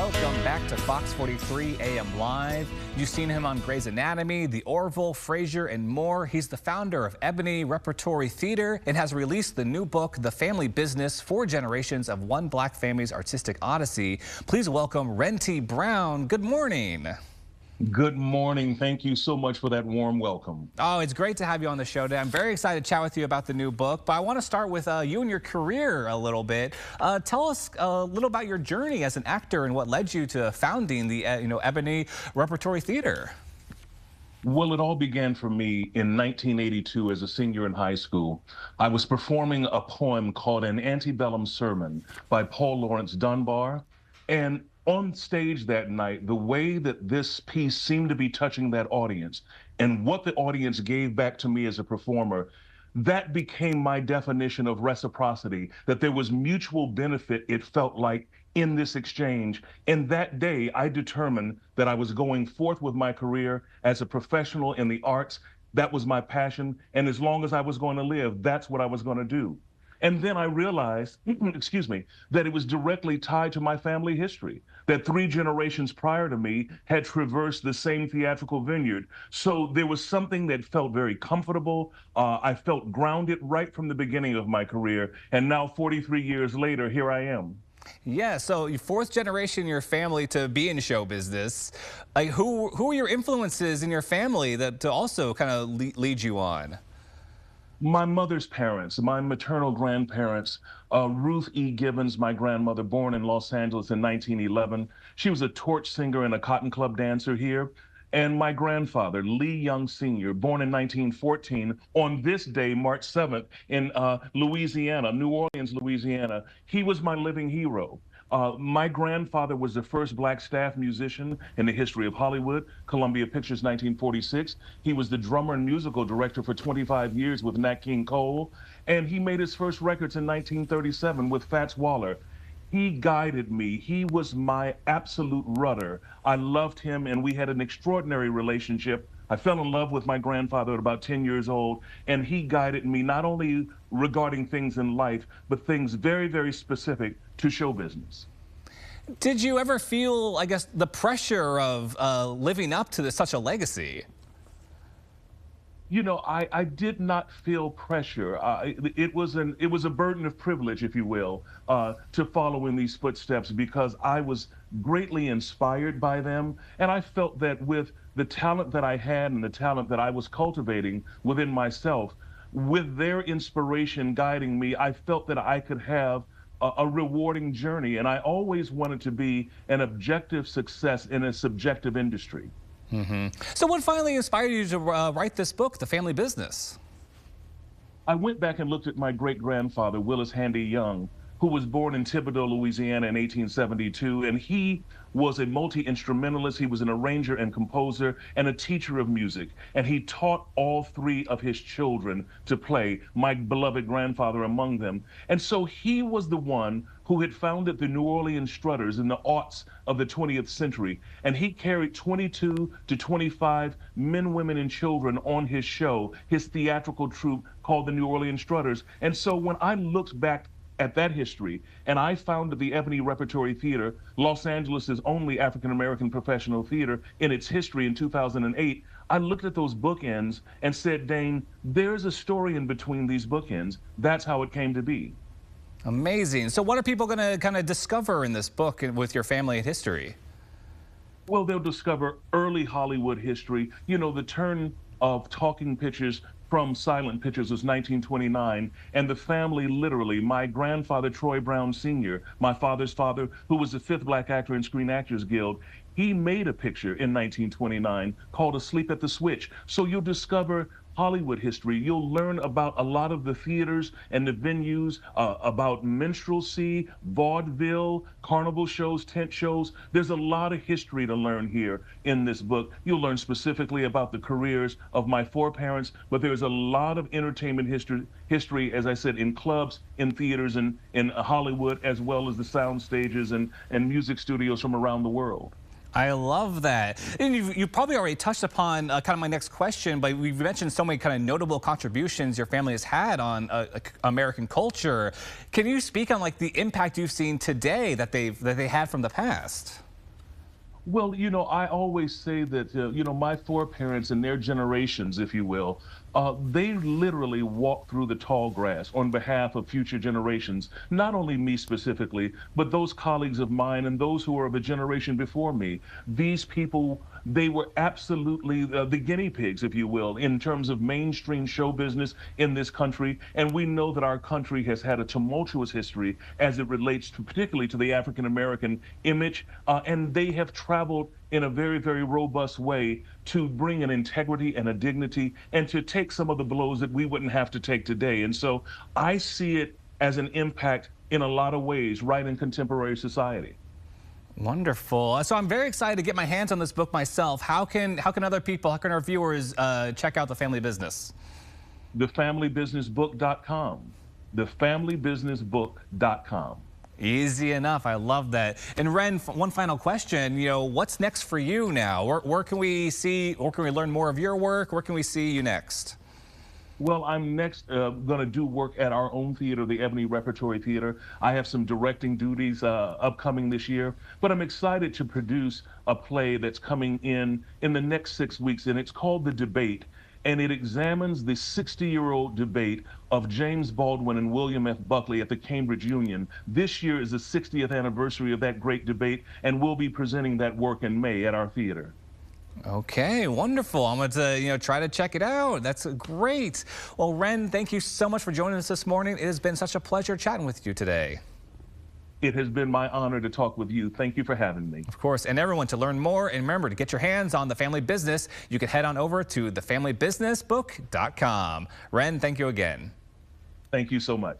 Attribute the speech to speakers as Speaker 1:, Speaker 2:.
Speaker 1: Welcome back to Fox 43 AM Live. You've seen him on Grey's Anatomy, The Orville, Frasier, and more. He's the founder of Ebony Repertory Theater and has released the new book, The Family Business, 4 Generations of One Black Family's Artistic Odyssey. Please welcome Wren T. Brown. Good morning.
Speaker 2: Good morning. Thank you so much for that warm welcome.
Speaker 1: Oh, it's great to have you on the show today. I'm very excited to chat with you about the new book, but I want to start with you and your career a little bit. Tell us a little about your journey as an actor and what led you to founding the Ebony Repertory Theater.
Speaker 2: Well, it all began for me in 1982 as a senior in high school. I was performing a poem called An Antebellum Sermon by Paul Laurence Dunbar, and on stage that night, the way that this piece seemed to be touching that audience and what the audience gave back to me as a performer, that became my definition of reciprocity, that there was mutual benefit, it felt like, in this exchange. And that day, I determined that I was going forth with my career as a professional in the arts. That was my passion. And as long as I was going to live, that's what I was going to do. And then I realized, excuse me, that it was directly tied to my family history, that 3 generations prior to me had traversed the same theatrical vineyard. So there was something that felt very comfortable. I felt grounded right from the beginning of my career. And now 43 years later, here I am.
Speaker 1: Yeah, so you're 4th generation in your family to be in show business. Like, who are your influences in your family that to also kind of lead you on?
Speaker 2: My mother's parents, my maternal grandparents, Ruth E. Gibbons, my grandmother, born in Los Angeles in 1911. She was a torch singer and a cotton club dancer here. And my grandfather, Lee Young Sr., born in 1914, on this day, March 7th, in Louisiana, New Orleans, Louisiana. He was my living hero. My grandfather was the first black staff musician in the history of Hollywood, Columbia Pictures, 1946. He was the drummer and musical director for 25 years with Nat King Cole, and he made his first records in 1937 with Fats Waller. He guided me. He was my absolute rudder. I loved him, and we had an extraordinary relationship. I fell in love with my grandfather at about 10 years old, and he guided me not only regarding things in life, but things very, very specific to show business.
Speaker 1: Did you ever feel, I guess, the pressure of living up to such a legacy?
Speaker 2: You know, I did not feel pressure. It was a burden of privilege, if you will, to follow in these footsteps because I was greatly inspired by them. And I felt that with the talent that I had and the talent that I was cultivating within myself, with their inspiration guiding me, I felt that I could have a rewarding journey. And I always wanted to be an objective success in a subjective industry.
Speaker 1: So what finally inspired you to write this book, The Family Business?
Speaker 2: I went back and looked at my great-grandfather, Willis Handy Young, who was born in Thibodaux, Louisiana in 1872, and he was a multi-instrumentalist. He was an arranger and composer and a teacher of music, and he taught all 3 of his children to play, my beloved grandfather among them. And so he was the one who had founded the New Orleans Strutters in the aughts of the 20th century, and he carried 22 to 25 men, women, and children on his show, his theatrical troupe called the New Orleans Strutters. And so when I looked back at that history, and I founded the Ebony Repertory Theater, Los Angeles' only African-American professional theater in its history in 2008, I looked at those bookends and said, Dane, there's a story in between these bookends. That's how it came to be.
Speaker 1: Amazing. So what are people going to kind of discover in this book with your family and history?
Speaker 2: Well, they'll discover early Hollywood history. You know, the turn of talking pictures from silent pictures was 1929, and the family literally, my grandfather, Troy Brown Sr., my father's father, who was the 5th Black Actor in Screen Actors Guild, he made a picture in 1929 called Asleep at the Switch. So you'll discover Hollywood history. You'll learn about a lot of the theaters and the venues, about minstrelsy, vaudeville, carnival shows, tent shows. There's a lot of history to learn here in this book. You'll learn specifically about the careers of my 4 parents, but there's a lot of entertainment history, as I said, in clubs, in theaters, and in Hollywood, as well as the sound stages and music studios from around the world.
Speaker 1: I love that. And you probably already touched upon kind of my next question, but we've mentioned so many kind of notable contributions your family has had on American culture. Can you speak on like the impact you've seen today that they had from the past?
Speaker 2: Well, I always say that, my foreparents and their generations, if you will, they literally walked through the tall grass on behalf of future generations, not only me specifically, but those colleagues of mine and those who are of a generation before me. These people, they were absolutely the guinea pigs, if you will, in terms of mainstream show business in this country. And we know that our country has had a tumultuous history as it relates to, particularly to the African American image, and they have traveled in a very, very robust way to bring an integrity and a dignity and to take some of the blows that we wouldn't have to take today. And so I see it as an impact in a lot of ways right in contemporary society.
Speaker 1: Wonderful. So I'm very excited to get my hands on this book myself. How can other people, how can our viewers check out The Family Business?
Speaker 2: TheFamilyBusinessBook.com. TheFamilyBusinessBook.com.
Speaker 1: Easy enough. I love that. And Wren, one final question. What's next for you now? Where can we see, or can we learn more of your work? Where can we see you next?
Speaker 2: Well, I'm next going to do work at our own theater, the Ebony Repertory Theater. I have some directing duties upcoming this year, but I'm excited to produce a play that's coming in the next 6 weeks, and it's called The Debate. And it examines the 60-year-old debate of James Baldwin and William F. Buckley at the Cambridge Union. This year is the 60th anniversary of that great debate, and we'll be presenting that work in May at our theater.
Speaker 1: Okay, wonderful. I'm going to, try to check it out. That's great. Well, Wren, thank you so much for joining us this morning. It has been such a pleasure chatting with you today.
Speaker 2: It has been my honor to talk with you. Thank you for having me.
Speaker 1: Of course, and everyone, to learn more and remember to get your hands on The Family Business, you can head on over to thefamilybusinessbook.com. Wren, thank you again.
Speaker 2: Thank you so much.